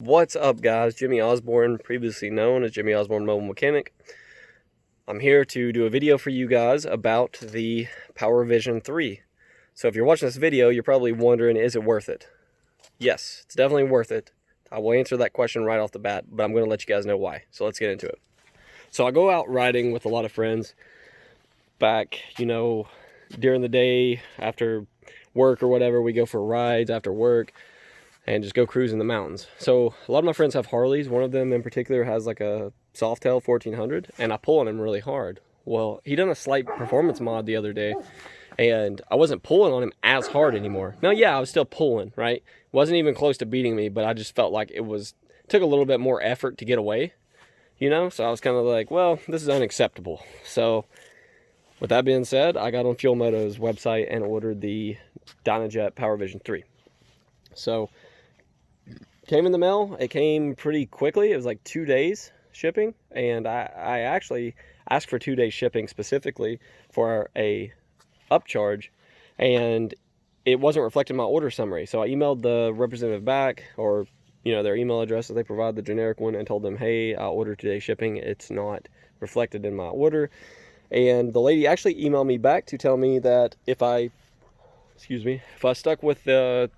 What's up, guys? Jimmy Osborne, previously known as Jimmy Osborne Mobile Mechanic. I'm here to do a video for you guys about the PowerVision 3. So if you're watching this video, you're probably wondering, is it worth it? Yes, it's definitely worth it. I will answer that question right off the bat, but I'm going to let you guys know why. So let's get into it. So I go out riding with a lot of friends back, during the day after work or whatever. We go for rides after work and just go cruise in the mountains. So a lot of my friends have Harleys. One of them in particular has like a Softail 1400, and I pull on him really hard. Well, he done a slight performance mod the other day, and I wasn't pulling on him as hard anymore. Now, yeah, I was still pulling, right? Wasn't even close to beating me, but I just felt like took a little bit more effort to get away, So I was kind of like, well, this is unacceptable. So with that being said, I got on Fuel Moto's website and ordered the Dynajet PowerVision 3. So came in the mail. It came pretty quickly. It was like 2 days shipping, and I actually asked for 2 days shipping specifically for a upcharge, and it wasn't reflected in my order summary. So I emailed the representative back, or their email address that they provide, the generic one, and told them, hey, I ordered 2 days shipping. It's not reflected in my order. And the lady actually emailed me back to tell me that if I stuck with the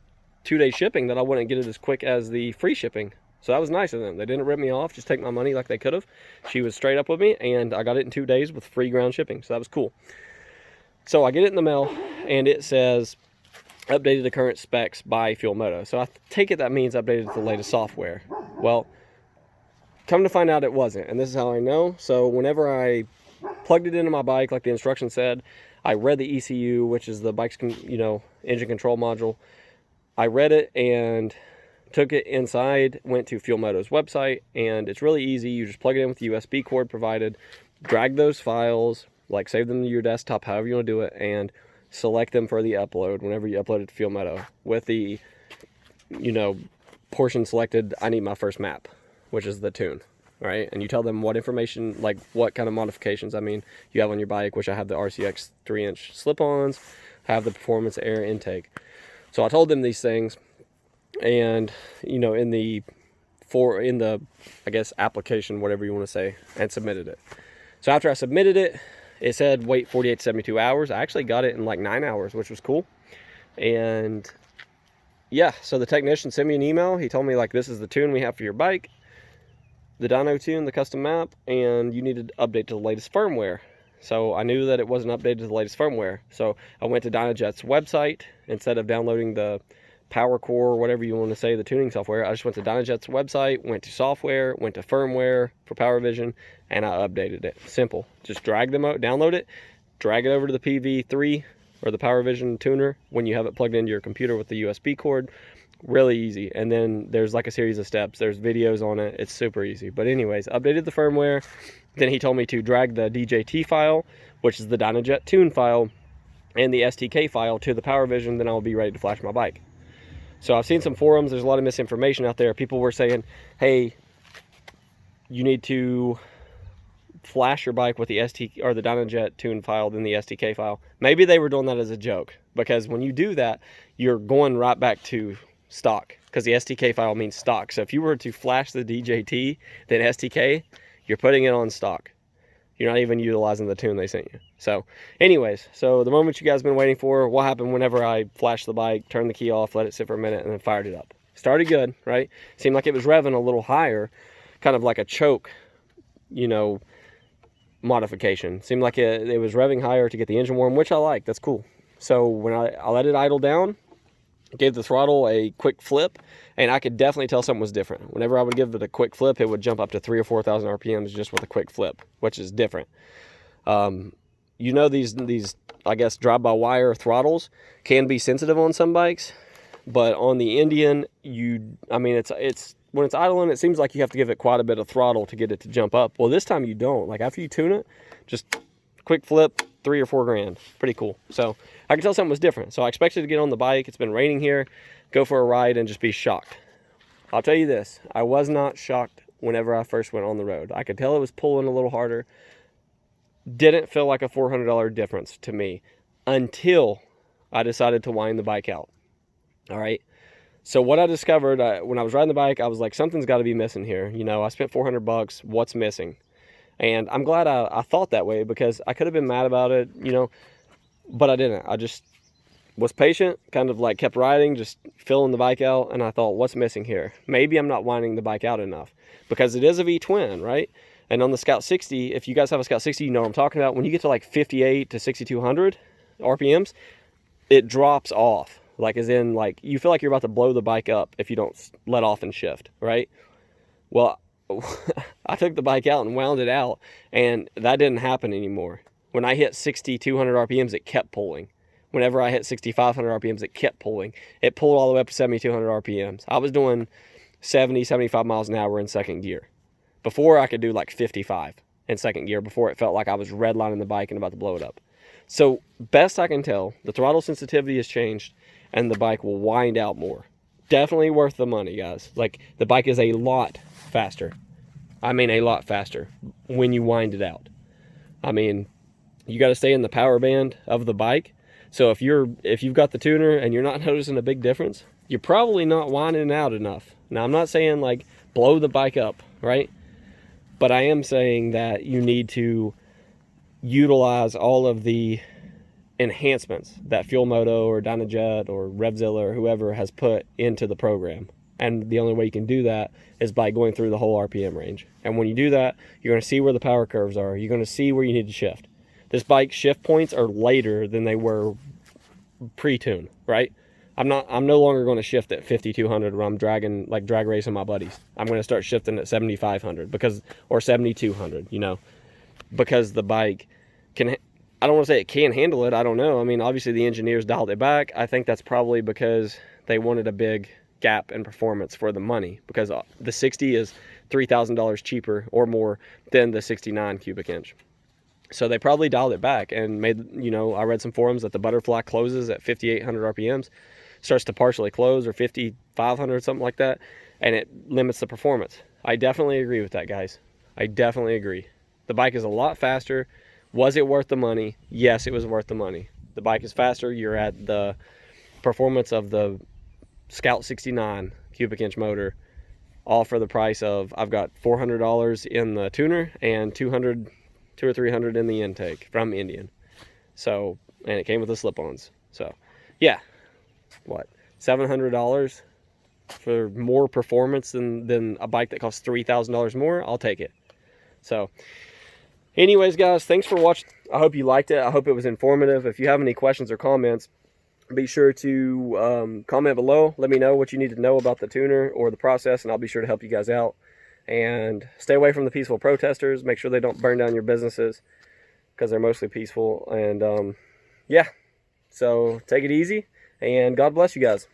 2 day shipping, that I wouldn't get it as quick as the free shipping. So that was nice of them. They didn't rip me off, just take my money like they could have. She was straight up with me, and I got it in 2 days with free ground shipping. So that was cool. So I get it in the mail, and it says updated the current specs by Fuel Moto. So I take it that means updated the latest software. Well, come to find out it wasn't, and this is how I know. So whenever I plugged it into my bike like the instructions said, I read the ECU, which is the bike's engine control module. I read it and took it inside, went to Fuel Moto's website, and it's really easy. You just plug it in with the USB cord provided, drag those files, like save them to your desktop, however you want to do it, and select them for the upload whenever you upload it to Fuel Moto. With the, portion selected, I need my first map, which is the tune, right? And you tell them what information, like what kind of modifications, you have on your bike, which I have the RCX 3-inch slip-ons, have the performance air intake. So I told them these things, and in the application, whatever you want to say, and submitted it. So after I submitted it, it said wait 48 to 72 hours. I actually got it in like 9 hours, which was cool. And yeah, so the technician sent me an email. He told me, like, this is the tune we have for your bike, the dyno tune, the custom map, and you need to update to the latest firmware. So I knew that it wasn't updated to the latest firmware. So I went to Dynajet's website. Instead of downloading the PowerCore, or whatever you want to say, the tuning software, I just went to Dynajet's website, went to software, went to firmware for PowerVision, and I updated it. Simple. Just drag them out, download it, drag it over to the PV3 or the PowerVision tuner when you have it plugged into your computer with the USB cord. Really easy. And then there's like a series of steps. There's videos on it. It's super easy. But anyways, updated the firmware. Then he told me to drag the DJT file, which is the Dynajet tune file, and the STK file to the PowerVision. Then I'll be ready to flash my bike. So I've seen some forums. There's a lot of misinformation out there. People were saying, hey, you need to flash your bike with the the Dynajet tune file, then the STK file. Maybe they were doing that as a joke, because when you do that, you're going right back to stock, because the STK file means stock. So if you were to flash the DJT, then STK, you're putting it on stock. You're not even utilizing the tune they sent you. So anyways, so the moment you guys have been waiting for, what happened whenever I flashed the bike, turned the key off, let it sit for a minute, and then fired it up. Started good, right? Seemed like it was revving a little higher, kind of like a choke, modification. Seemed like it was revving higher to get the engine warm, which I like. That's cool. So when I let it idle down, gave the throttle a quick flip, and I could definitely tell something was different. Whenever I would give it a quick flip, it would jump up to 3,000 or 4,000 RPMs just with a quick flip, which is different. These I guess drive-by-wire throttles can be sensitive on some bikes, but on the Indian, it's when it's idling, it seems like you have to give it quite a bit of throttle to get it to jump up. Well, this time you don't. Like, after you tune it, just quick flip, $3 or $4 grand. Pretty cool. So I could tell something was different. So I expected to get on the bike. It's been raining here. Go for a ride and just be shocked. I'll tell you this. I was not shocked whenever I first went on the road. I could tell it was pulling a little harder. Didn't feel like a $400 difference to me until I decided to wind the bike out. All right. So what I discovered when I was riding the bike, I was like, something's got to be missing here. You know, I spent $400. What's missing? And I'm glad I thought that way, because I could have been mad about it, you know, but I didn't. I just was patient, kind of like kept riding, just filling the bike out. And I thought, what's missing here? Maybe I'm not winding the bike out enough, because it is a V-twin, right? And on the Scout 60, if you guys have a Scout 60, you know what I'm talking about. When you get to like 58 to 6,200 RPMs, it drops off. Like, as in, like, you feel like you're about to blow the bike up if you don't let off and shift, right? Well, I took the bike out and wound it out, and that didn't happen anymore. When I hit 6,200 RPMs, it kept pulling. Whenever I hit 6,500 RPMs, it kept pulling. It pulled all the way up to 7,200 RPMs. I was doing 70, 75 miles an hour in second gear. Before, I could do like 55 in second gear before it felt like I was redlining the bike and about to blow it up. So, best I can tell, the throttle sensitivity has changed, and the bike will wind out more. Definitely worth the money, guys. Like, the bike is a lot faster. I mean, a lot faster when you wind it out. I mean, you got to stay in the power band of the bike. So if you've got the tuner and you're not noticing a big difference, you're probably not winding out enough. Now, I'm not saying like blow the bike up, right? But I am saying that you need to utilize all of the enhancements that Fuel Moto or Dynajet or Revzilla or whoever has put into the program. And the only way you can do that is by going through the whole RPM range. And when you do that, you're going to see where the power curves are. You're going to see where you need to shift. This bike's shift points are later than they were pre-tune, right? I'm no longer going to shift at 5,200 when I'm drag racing my buddies. I'm going to start shifting at 7,500 or 7,200, you know, because the bike can. I don't want to say it can handle it. I don't know. I mean, obviously the engineers dialed it back. I think that's probably because they wanted a big gap in performance for the money, because the 60 is $3,000 cheaper or more than the 69 cubic inch. So they probably dialed it back and made, you know, I read some forums that the butterfly closes at 5,800 RPMs, starts to partially close, or 5,500, something like that, and it limits the performance. I definitely agree with that, guys. I definitely agree. The bike is a lot faster. Was it worth the money? Yes, it was worth the money. The bike is faster. You're at the performance of the Scout 69 cubic inch motor, all for the price of, I've got $400 in the tuner and $200 or $300 in the intake from Indian. So, and it came with the slip-ons. So, yeah, what, $700 for more performance than a bike that costs $3,000 more? I'll take it. So, anyways, guys, thanks for watching. I hope you liked it. I hope it was informative. If you have any questions or comments, be sure to comment below. Let me know what you need to know about the tuner or the process, and I'll be sure to help you guys out. And stay away from the peaceful protesters. Make sure they don't burn down your businesses, because they're mostly peaceful. And yeah, so take it easy, and God bless you guys.